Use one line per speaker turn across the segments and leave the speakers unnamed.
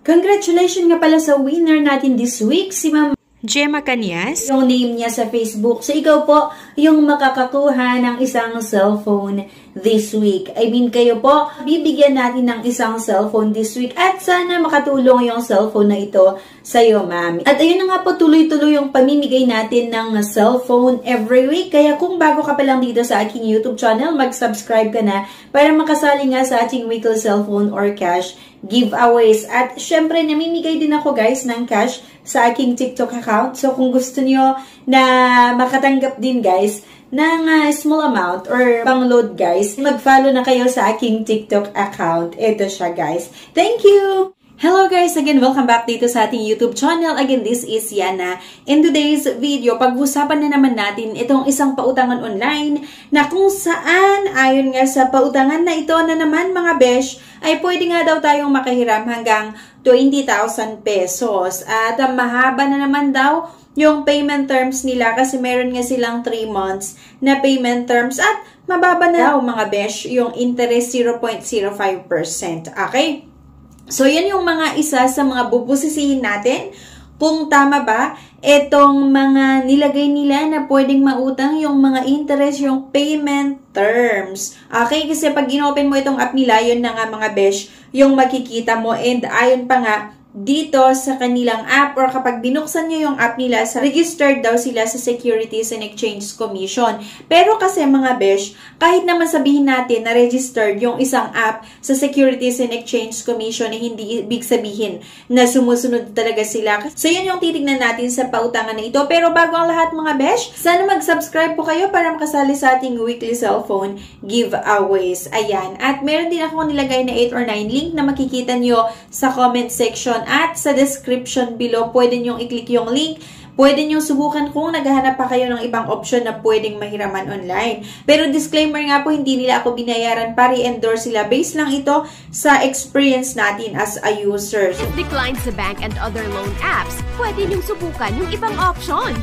Congratulations nga pala sa winner natin this week, si Ma'am
Gemma Cañas.
Yung name niya sa Facebook. So, ikaw po yung makakakuha ng isang cellphone this week. I mean, kayo po, bibigyan natin ng isang cellphone this week at sana makatulong yung cellphone na ito sa'yo, ma'am. At ayun na nga po, tuloy-tuloy yung pamimigay natin ng cellphone every week. Kaya kung bago ka pa lang dito sa aking YouTube channel, mag-subscribe ka na para makasali nga sa ating weekly cellphone or cash giveaways. At syempre, namimigay din ako guys ng cash sa aking TikTok account. So, kung gusto niyo na makatanggap din guys ng small amount or pang-load guys, mag-follow na kayo sa aking TikTok account. Ito siya guys. Thank you! Hello guys! Again, welcome back dito sa ating YouTube channel. Again, this is Yana. In today's video, pag-usapan na naman natin itong isang pautangan online na kung saan, ayon nga sa pautangan na ito na naman mga besh, ay pwede nga daw tayong makahiram hanggang 20,000 pesos. At mahaba na naman daw yung payment terms nila kasi meron nga silang 3 months na payment terms at mababa na daw mga besh yung interest 0.05%. Okay? So, yan yung mga isa sa mga bubusisihin natin kung tama ba itong mga nilagay nila na pwedeng mautang yung mga interest, yung payment terms. Okay? Kasi pag inopen mo itong app nila, yun na nga mga besh, yung makikita mo. And ayon pa nga, dito sa kanilang app or kapag binuksan nyo yung app nila, registered daw sila sa Securities and Exchange Commission. Pero kasi mga besh, kahit naman sabihin natin na registered yung isang app sa Securities and Exchange Commission, eh, hindi ibig sabihin na sumusunod talaga sila. So yun yung titignan natin sa pautangan na ito. Pero bago ang lahat mga besh, sana mag-subscribe po kayo para makasali sa ating weekly cellphone giveaways. Ayan. At meron din ako nilagay na 8 or 9 link na makikita nyo sa comment section at sa description below. Pwede nyong i-click yung link. Pwede nyong subukan kung naghahanap pa kayo ng ibang option na pwedeng mahiraman online. Pero disclaimer nga po, hindi nila ako binayaran para i-endorse sila. Based lang ito sa experience natin as a user.
If declined sa bank and other loan apps, pwede nyong subukan yung ibang options.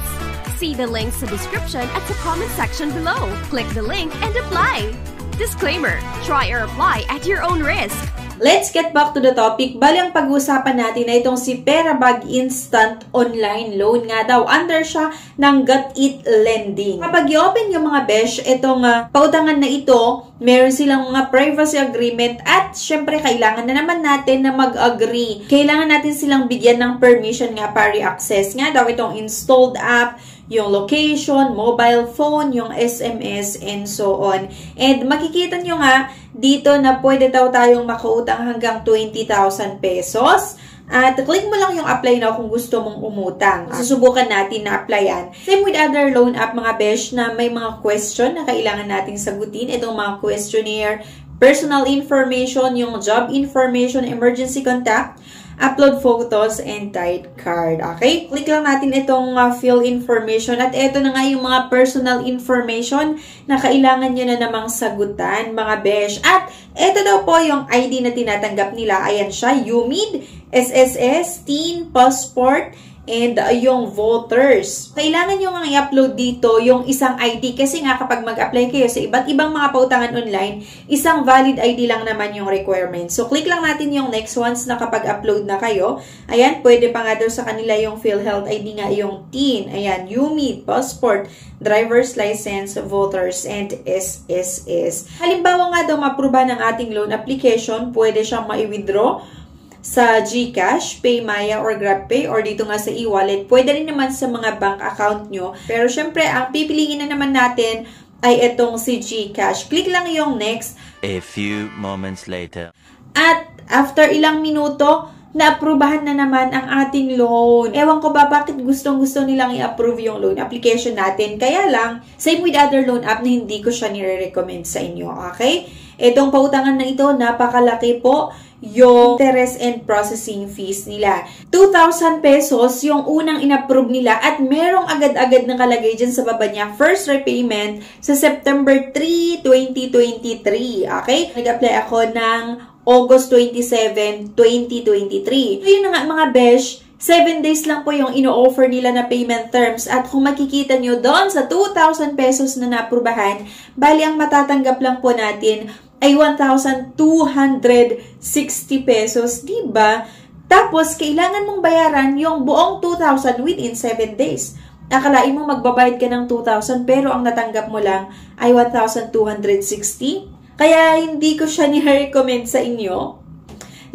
See the links sa description at sa comment section below. Click the link and apply. Disclaimer, try or apply at your own risk.
Let's get back to the topic. Bali, ang pag-uusapan natin na itong si Perabag Instant Online Loan nga daw. Under siya ng Got It Lending. Kapag i-open yung mga besh, itong pautangan na ito, meron silang mga privacy agreement at syempre kailangan na naman natin na mag-agree. Kailangan natin silang bigyan ng permission nga para i-access nga daw itong installed app, yung location, mobile phone, yung SMS, and so on. And makikita nyo nga dito na pwede daw tayong makautang hanggang 20,000 pesos. At click mo lang yung apply now kung gusto mong umutang. Susubukan natin na applyan. Same with other loan app mga besh na may mga question na kailangan nating sagutin. Itong mga questionnaire, personal information, yung job information, emergency contact, upload photos, and tied card. Okay? Click lang natin itong fill information. At ito na nga yung mga personal information na kailangan nyo na namang sagutan, mga besh. At ito daw po yung ID na tinatanggap nila. Ayan siya, UMID, SSS, Teen, Passport, and yung voters. Kailangan nyo nga i-upload dito yung isang ID kasi nga kapag mag-apply kayo sa iba't ibang mga pautangan online, isang valid ID lang naman yung requirement. So, click lang natin yung next ones na kapag upload na kayo. Ayan, pwede pa nga daw sa kanila yung PhilHealth ID nga yung TIN. Ayan, UMID, Passport, Driver's License, Voters, and SSS. Halimbawa nga daw ma-approve ng ating loan application, pwede siyang ma-withdraw sa GCash, PayMaya, or GrabPay, or dito nga sa e-wallet. Pwede rin naman sa mga bank account nyo. Pero syempre, ang pipiliin na naman natin ay itong si GCash. Click lang yung next.
A few moments later.
At after ilang minuto, na-approvehan na naman ang ating loan. Ewan ko ba bakit gustong-gusto nilang i-approve yung loan application natin. Kaya lang, same with other loan app na hindi ko siya nire-recommend sa inyo. Okay? Itong pautangan na ito, napakalaki po yung interest and processing fees nila. 2,000 pesos yung unang in-approve nila at merong agad-agad na kalagay dyan sa baba niya. First repayment sa September 3, 2023. Okay? Nag-apply ako ng August 27, 2023. So, yun na nga mga besh, 7 days lang po yung ino-offer nila na payment terms at kung makikita nyo doon sa 2,000 pesos na naaprubahan, bali ang matatanggap lang po natin ay 1,260 pesos. Diba? Tapos, kailangan mong bayaran yung buong 2,000 within 7 days. Akalain mo magbabayad ka ng 2,000 pero ang natanggap mo lang ay 1,260. Kaya hindi ko siya ni-recommend sa inyo.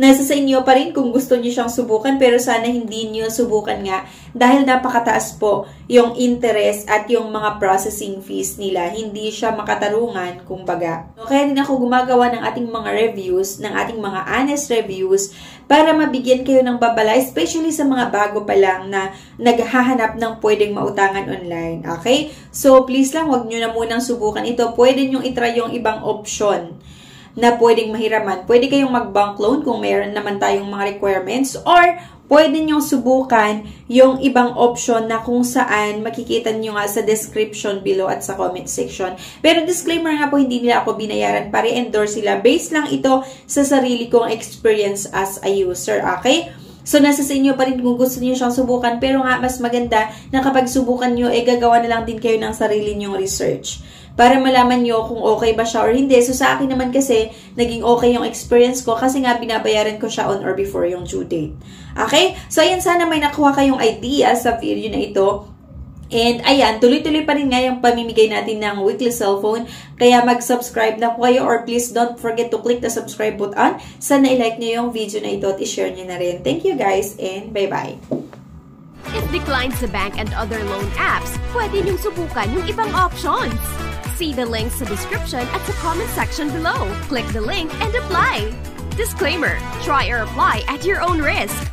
Nasa sa inyo pa rin kung gusto niyo siyang subukan, pero sana hindi niyo subukan nga dahil napakataas po yung interest at yung mga processing fees nila. Hindi siya makatarungan, kumbaga. Kaya din ako gumagawa ng ating mga reviews, ng ating mga honest reviews para mabigyan kayo ng babala, especially sa mga bago pa lang na naghahanap ng pwedeng mautangan online. Okay? So, please lang, wag nyo na munang subukan ito. Pwede nyo itry yung ibang option na pwedeng mahiraman. Pwede kayong mag-bank loan kung mayroon naman tayong mga requirements, or pwede nyo subukan yung ibang option na kung saan makikita nyo nga sa description below at sa comment section. Pero disclaimer nga po, hindi nila ako binayaran, para endorse sila. Based lang ito sa sarili kong experience as a user, okay? So, nasa sa inyo pa rin kung gusto niyo siyang subukan, pero nga mas maganda na kapag subukan nyo, gagawa na lang din kayo ng sarili nyong research para malaman nyo kung okay ba siya or hindi. So, sa akin naman kasi, naging okay yung experience ko kasi nga binabayaran ko siya on or before yung due date. Okay? So, ayan, sana may nakuha kayong idea sa video na ito. And, ayan, tuloy-tuloy pa rin nga yung pamimigay natin ng weekly cellphone. Kaya mag-subscribe na po kayo, or please don't forget to click the subscribe button. Sana i-like nyo yung video na ito at i-share nyo na rin. Thank you guys and bye-bye!
If declined sa bank and other loan apps, pwede niyong subukan yung ibang options. See the links sa description at sa comment section below. Click the link and apply. Disclaimer: try or apply at your own risk.